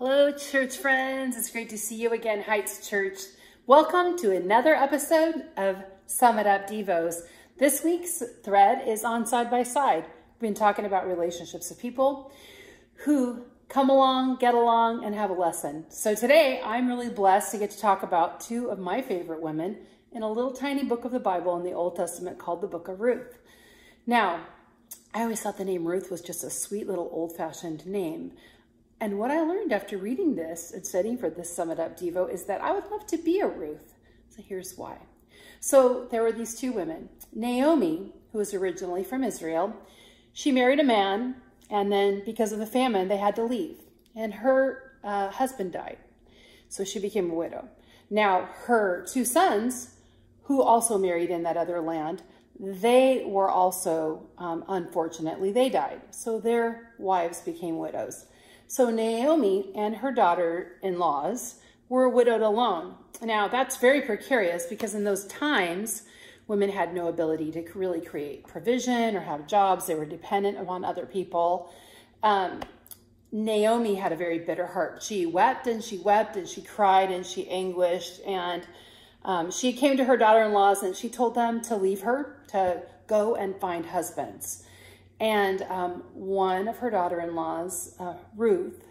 Hello, church friends. It's great to see you again, Heights Church. Welcome to another episode of Summit Up Devos. This week's thread is on Side by Side. We've been talking about relationships of people who come along, get along, and have a lesson. So today, I'm really blessed to get to talk about two of my favorite women in a little tiny book of the Bible in the Old Testament called the Book of Ruth. Now, I always thought the name Ruth was just a sweet little old-fashioned name. And what I learned after reading this and studying for this Summit Up Devo is that I would love to be a Ruth. So here's why. So there were these two women. Naomi, who was originally from Israel, she married a man, and then because of the famine, they had to leave. And her husband died, so she became a widow. Now, her two sons, who also married in that other land, they were also, unfortunately, they died. So their wives became widows. So Naomi and her daughter-in-laws were widowed alone. Now, that's very precarious because in those times, women had no ability to really create provision or have jobs. They were dependent upon other people. Naomi had a very bitter heart. She wept and she wept and she cried and she anguished. And she came to her daughter-in-laws and she told them to leave her, to go and find husbands. And one of her daughter-in-laws, Ruth,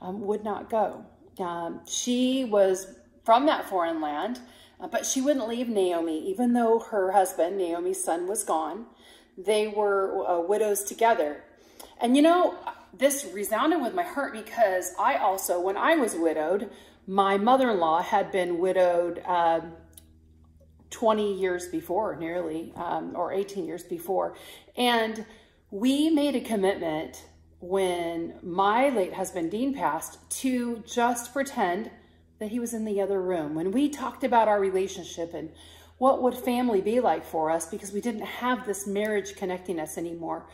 would not go. She was from that foreign land, but she wouldn't leave Naomi, even though her husband, Naomi's son, was gone. They were widows together. And you know, this resounded with my heart because I also, when I was widowed, my mother-in-law had been widowed 20 years before, nearly, or 18 years before. And we made a commitment when my late husband, Dean, passed to just pretend that he was in the other room. When we talked about our relationship and what would family be like for us because we didn't have this marriage connecting us anymore,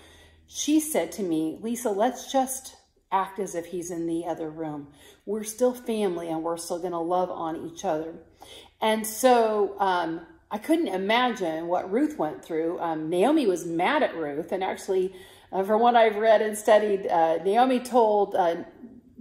she said to me, Lisa, let's just act as if he's in the other room. We're still family and we're still going to love on each other. And so I couldn't imagine what Ruth went through. Naomi was mad at Ruth, and actually, from what I've read and studied, Naomi told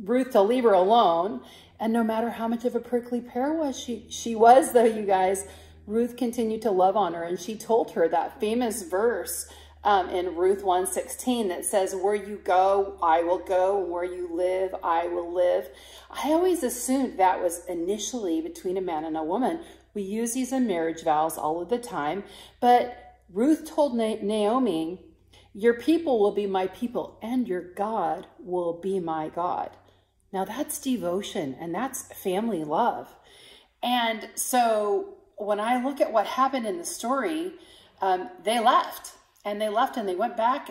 Ruth to leave her alone, and no matter how much of a prickly pear she was, though, you guys, Ruth continued to love on her, and she told her that famous verse in Ruth 1:16 that says, where you go, I will go, and where you live, I will live. I always assumed that was initially between a man and a woman. We use these in marriage vows all of the time, but Ruth told Naomi, your people will be my people and your God will be my God. Now that's devotion and that's family love. And so when I look at what happened in the story, they left and they went back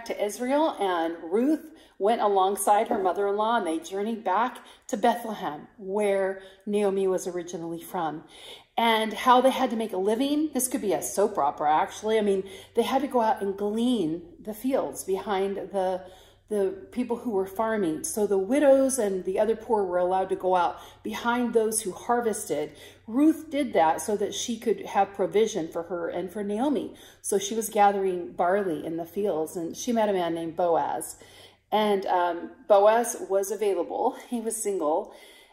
to Israel, and Ruth went alongside her mother-in-law and they journeyed back to Bethlehem, where Naomi was originally from. And how they had to make a living. This could be a soap opera, actually. I mean, they had to go out and glean the fields behind the people who were farming. So the widows and the other poor were allowed to go out behind those who harvested. Ruth did that so that she could have provision for her and for Naomi. So she was gathering barley in the fields, and she met a man named Boaz. And Boaz was available. He was single.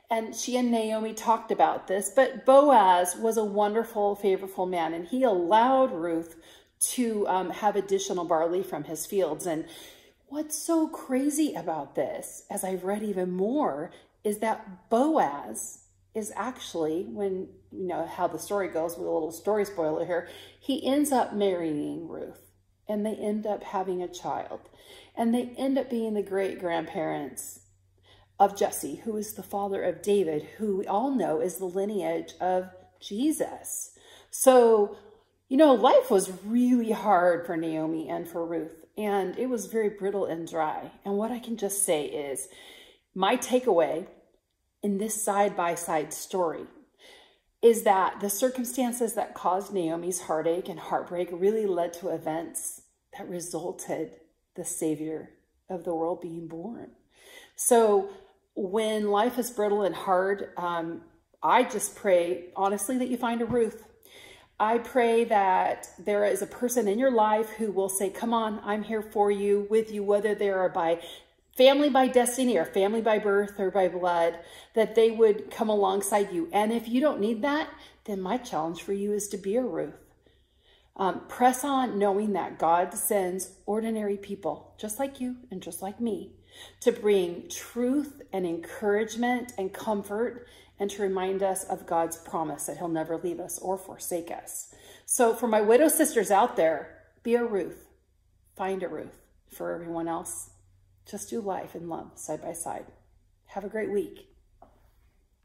And she and Naomi talked about this. But Boaz was a wonderful, favorable man. And he allowed Ruth to have additional barley from his fields. And what's so crazy about this, as I've read even more, is that Boaz is actually, when, you know, how the story goes with a little story spoiler here, he ends up marrying Ruth. And they end up having a child. And they end up being the great-grandparents of Jesse, who is the father of David, who we all know is the lineage of Jesus. So, you know, life was really hard for Naomi and for Ruth, and it was very brittle and dry. And what I can just say is my takeaway in this side-by-side story is that the circumstances that caused Naomi's heartache and heartbreak really led to events that resulted the Savior of the world being born. So when life is brittle and hard, I just pray, honestly, that you find a Ruth. I pray that there is a person in your life who will say, come on, I'm here for you, with you, whether they are by family by destiny or family by birth or by blood, that they would come alongside you. And if you don't need that, then my challenge for you is to be a Ruth. Press on knowing that God sends ordinary people, just like you and just like me, to bring truth and encouragement and comfort and to remind us of God's promise that he'll never leave us or forsake us. So for my widow sisters out there, be a Ruth. Find a Ruth. For everyone else, just do life and love side by side. Have a great week.